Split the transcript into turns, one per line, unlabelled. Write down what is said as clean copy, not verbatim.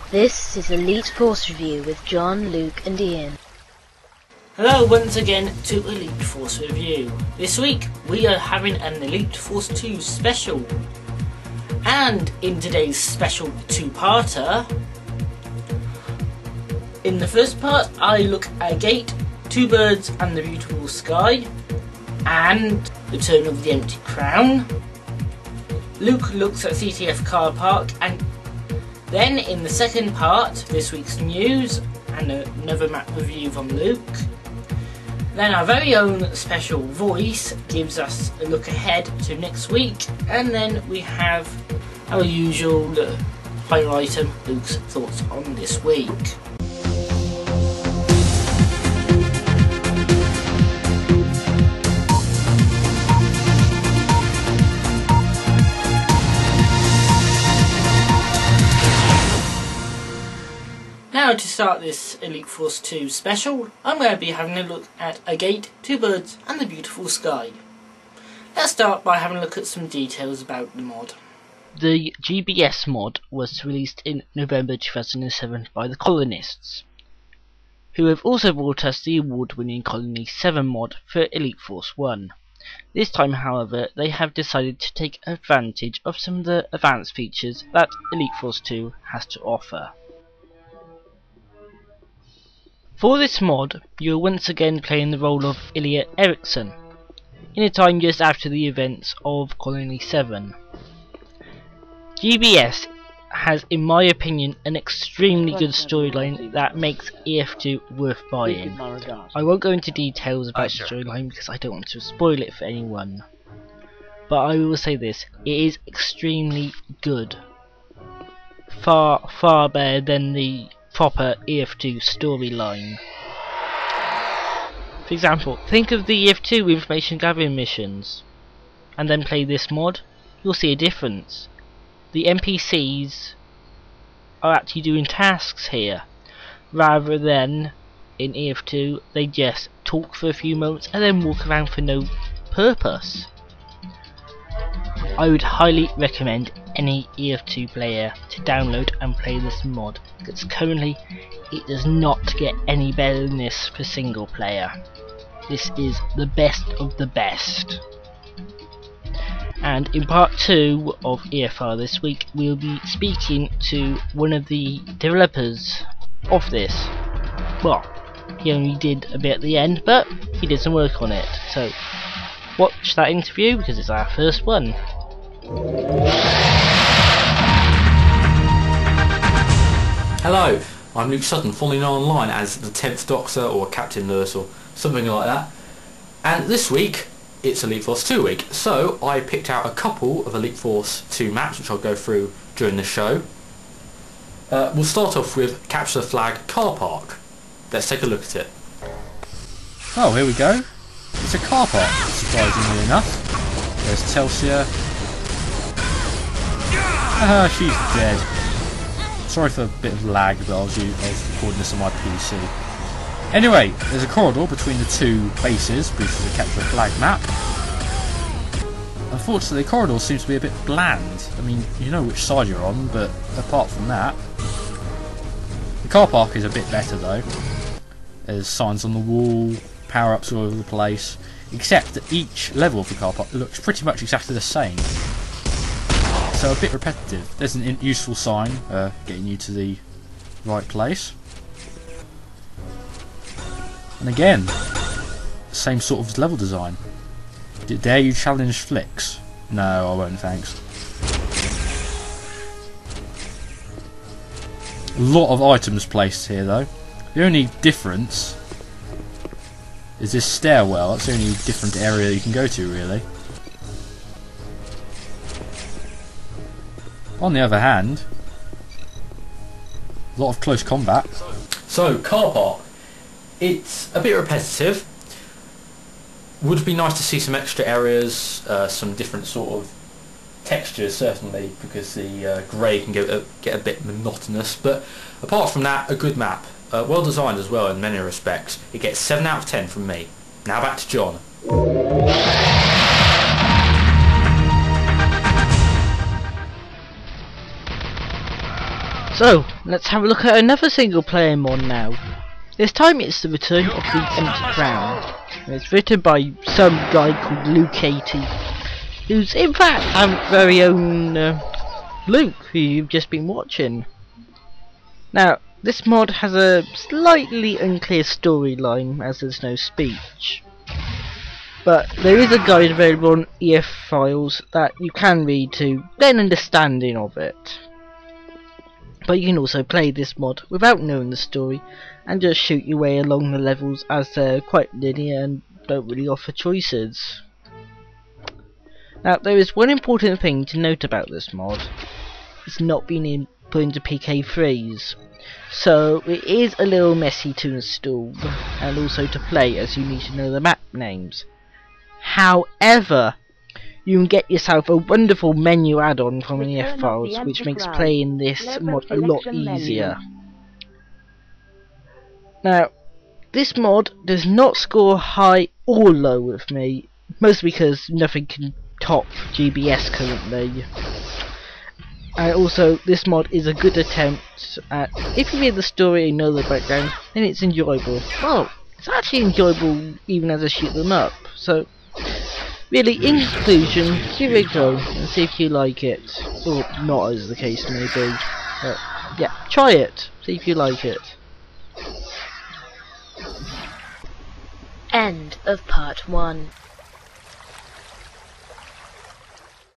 This is Elite Force Review with John, Luke and Ian.
Hello once again to Elite Force Review. This week we are having an Elite Force 2 special. And in today's special two-parter, in the first part I look at a gate, two birds and the beautiful sky, and the turn of the empty crown. Luke looks at CTF Carpark, and then in the second part, this week's news and another map review from Luke. Then our very own special voice gives us a look ahead to next week, and then we have our usual final item, Luke's thoughts on this week. Now to start this Elite Force 2 special, I'm going to be having a look at a gate, two birds and the beautiful sky. Let's start by having a look at some details about the mod.
The GBS mod was released in November 2007 by the Colonists, who have also brought us the award-winning Colony 7 mod for Elite Force 1. This time, however, they have decided to take advantage of some of the advanced features that Elite Force 2 has to offer. For this mod, you are once again playing the role of Ilya Eriksson, in a time just after the events of Colony 7. GBS has, in my opinion, an extremely good storyline that makes EF2 worth buying. I won't go into details about the storyline because I don't want to spoil it for anyone, but I will say this, it is extremely good. Far better than the proper EF2 storyline. For example, think of the EF2 information gathering missions and then play this mod. You'll see a difference. The NPCs are actually doing tasks here, rather than in EF2 they just talk for a few moments and then walk around for no purpose. I would highly recommend any EF2 player to download and play this mod, because currently it does not get any better than this for single player. This is the best of the best. And in part 2 of EFR this week, we'll be speaking to one of the developers of this. Well, he only did a bit at the end, but he did some work on it. So watch that interview because it's our first one.
Hello, I'm Luke Sutton, formerly known online as the 10th Doctor or Captain Nurse or something like that. And this week, it's Elite Force 2 week, so I picked out a couple of Elite Force 2 maps which I'll go through during the show. We'll start off with Capture the Flag Car Park. Let's take a look at it.
Oh, here we go. It's a car park, surprisingly enough. There's Telsia. She's dead. Sorry for a bit of lag, but I was recording this on my PC. Anyway, there's a corridor between the two bases, because it's a Capture the Flag map. Unfortunately, the corridor seems to be a bit bland. I mean, you know which side you're on, but apart from that, the car park is a bit better though. There's signs on the wall, power-ups all over the place, except that each level of the car park looks pretty much exactly the same. So a bit repetitive. There's an useful sign getting you to the right place. And again, same sort of level design. Dare you challenge flicks? No, I won't, thanks. A lot of items placed here though. The only difference is this stairwell. That's the only different area you can go to really. On the other hand, a lot of close combat.
So, Car Park. It's a bit repetitive. Would be nice to see some extra areas, some different sort of textures certainly, because the grey can get a bit monotonous, but apart from that, a good map. Well designed as well in many respects. It gets 7 out of 10 from me. Now back to John.
So, let's have a look at another single player mod now. This time it's the Return of the Empty Crown. And it's written by some guy called Luke 80, who's in fact our very own Luke, who you've just been watching. Now, this mod has a slightly unclear storyline as there's no speech. But there is a guide available on EF files that you can read to get an understanding of it. But you can also play this mod without knowing the story and just shoot your way along the levels, as they're quite linear and don't really offer choices. Now, there is one important thing to note about this mod. It's not being put into PK3s, so it is a little messy to install and also to play, as you need to know the map names. However, you can get yourself a wonderful menu add-on from EF files, which makes playing this mod a lot easier. Now, this mod does not score high or low with me, mostly because nothing can top GBS currently. And also, this mod is a good attempt at, if you read the story and know the background, then it's enjoyable. Well, it's actually enjoyable even as I shoot them up. So, really, in conclusion, give it a go and see if you like it, or not, as the case may be. But yeah, try it, see if you like it.
End of part 1.